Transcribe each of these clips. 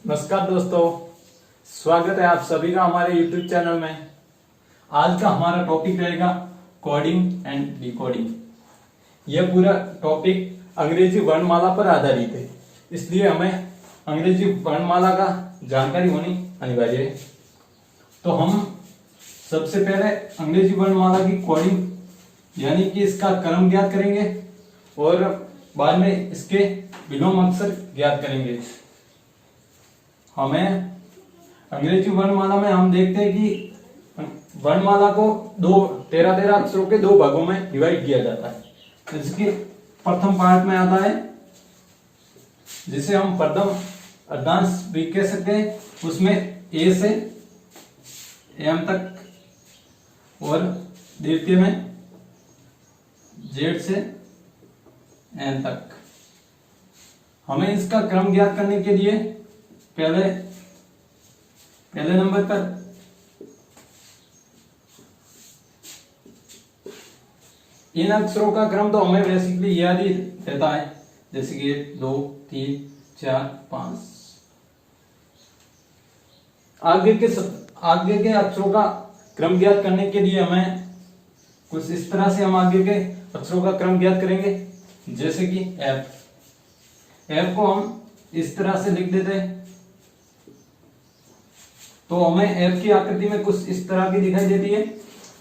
नमस्कार दोस्तों, स्वागत है आप सभी का हमारे YouTube चैनल में। आज का हमारा टॉपिक रहेगा कोडिंग एंड डिकोडिंग। यह पूरा टॉपिक अंग्रेजी वर्णमाला पर आधारित है, इसलिए हमें अंग्रेजी वर्णमाला का जानकारी होनी अनिवार्य है। तो हम सबसे पहले अंग्रेजी वर्णमाला की कोडिंग यानी कि इसका क्रम ज्ञात करेंगे और बाद में इसके विलोम अक्षर ज्ञात करेंगे। हमें अंग्रेजी वर्णमाला में हम देखते हैं कि वर्णमाला को 13 अक्षरों के 2 भागों में डिवाइड किया जाता है। जैसे कि प्रथम पार्ट में आता है जिसे हम प्रथम अर्धांश भी कह सकते हैं, उसमें ए से एम तक और द्वितीय में जेड से एन तक। हमें इसका क्रम ज्ञात करने के लिए पहले नंबर पर इन अक्षरों का क्रम तो हमें बेसिकली याद ही रहता है, जैसे कि 1 2 3 4 5। आगे के अक्षरों का क्रम ज्ञात करने के लिए हमें कुछ इस तरह से हम आगे के अक्षरों का क्रम ज्ञात करेंगे। जैसे कि एफ को हम इस तरह से लिख देते हैं, तो हमें एफ की आकृति में कुछ इस तरह की दिखाई देती है।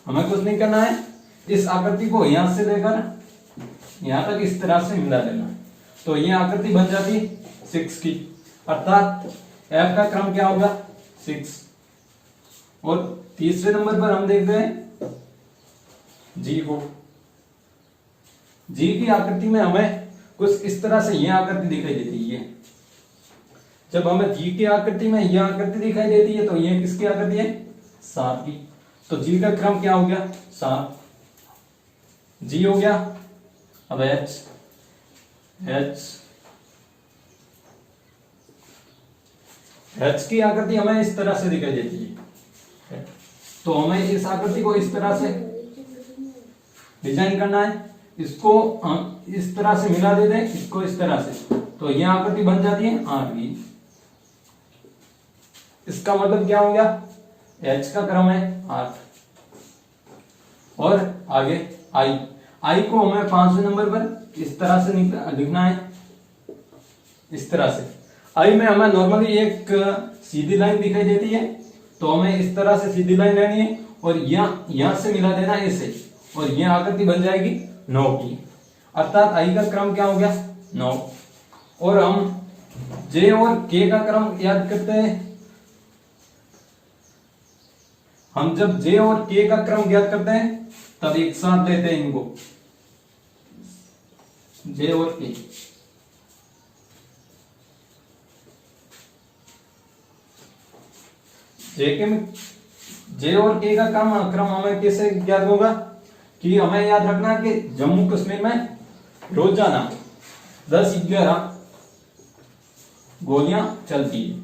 हमें कुछ नहीं करना है, इस आकृति को यहां से लेकर यहां तक इस तरह से मिला देना, तो ये आकृति बन जाती 6 की। अर्थात एफ का क्रम क्या होगा 6। और तीसरे नंबर पर हम देखते हैं जी को। जी की आकृति में हमें कुछ इस तरह से यह आकृति दिखाई देती है। जब हमें जी की आकृति में यह आकृति दिखाई देती है तो यह किसकी आकृति है 7 की। तो जी का क्रम क्या हो गया 7। जी हो गया। अब एच की आकृति हमें इस तरह से दिखाई देती है, तो हमें इस आकृति को इस तरह से डिजाइन करना है। इसको हम इस तरह से मिला देते हैं, इसको इस तरह से, तो यह आकृति बन जाती है 8 की। इसका मतलब क्या हो गया एच का क्रम है 8। और आगे आई को हमें 5वें नंबर पर इस तरह से लिखना है, इस तरह से। आई में हमें नॉर्मली एक सीधी लाइन दिखाई देती है, तो हमें इस तरह से सीधी लाइन लेनी है और यहां से मिला देना है इसे, और यह आकृति बन जाएगी 9 की। अर्थात आई का क्रम क्या हो गया 9। और हम जे और के का क्रम याद करते हैं। हम जब जे और के का क्रम ज्ञात करते हैं तब एक साथ लेते हैं इनको, जे और के। जे और के का क्रम हमें कैसे ज्ञात होगा कि हमें याद रखना है कि जम्मू कश्मीर में रोजाना 10-11 गोलियां चलती है।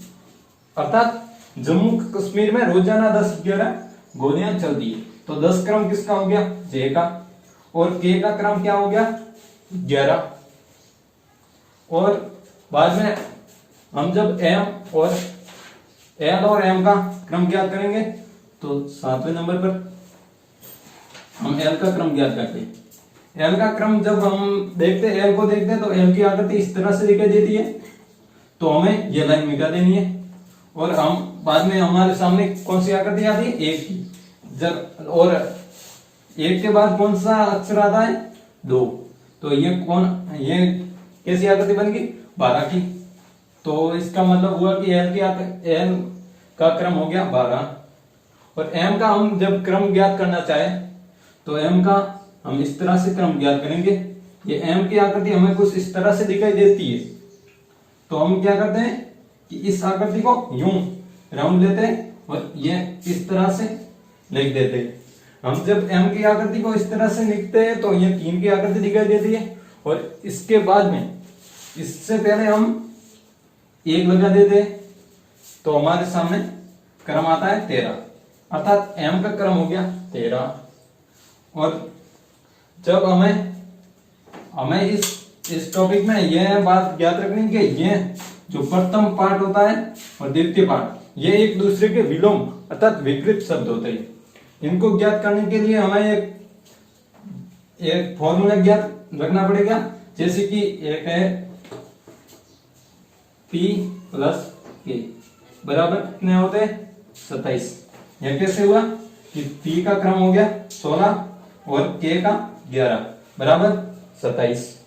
अर्थात जम्मू कश्मीर में रोजाना 10-11 गोलियां चलती है। तो 10 क्रम किसका हो गया जे का, और के का क्रम क्या हो गया 11। और बाद में हम जब एल और एम का क्रम ज्ञात करेंगे तो 7वें नंबर पर हम एल का क्रम ज्ञात करते हैं। एल का क्रम जब हम देखते हैं, एल को देखते हैं, तो एल की आकृति इस तरह से दिखाई देती है, तो हमें यह लाइन मिटा देनी है। और हम बाद में हमारे सामने कौन सी आकृति आती है 1 की। जब और 1 के बाद कौन सा अक्षर आता है 2, तो ये कैसी आकृति बन गई 12 की। तो इसका मतलब हुआ कि एल का क्रम हो गया 12। और एम का हम जब क्रम ज्ञात करना चाहे तो एम का हम इस तरह से क्रम ज्ञात करेंगे। ये एम की आकृति हमें कुछ इस तरह से दिखाई देती है, तो हम क्या करते हैं कि इस आकृति को यूं राउंड लेते हैं और ये इस तरह से लिख देते हैं। हम जब एम की आकृति को इस तरह से लिखते हैं तो ये 3 की आकृति दिखाई देती है, और इसके बाद में इससे पहले हम 1 लगा देते हैं, तो हमारे सामने क्रम आता है 13। अर्थात एम का क्रम हो गया 13। और जब हमें इस टॉपिक में यह बात याद रखनी कि ये जो प्रथम पार्ट होता है और द्वितीय पार्ट, ये एक दूसरे के विलोम अर्थात विपरीत शब्द होते हैं। इनको ज्ञात करने के लिए हमें एक फॉर्मूला ज्ञात रखना पड़ेगा, जैसे कि एक है P प्लस K बराबर कितने होते हैं 27। यह कैसे हुआ कि P का क्रम हो गया 16 और K का 11 बराबर 27।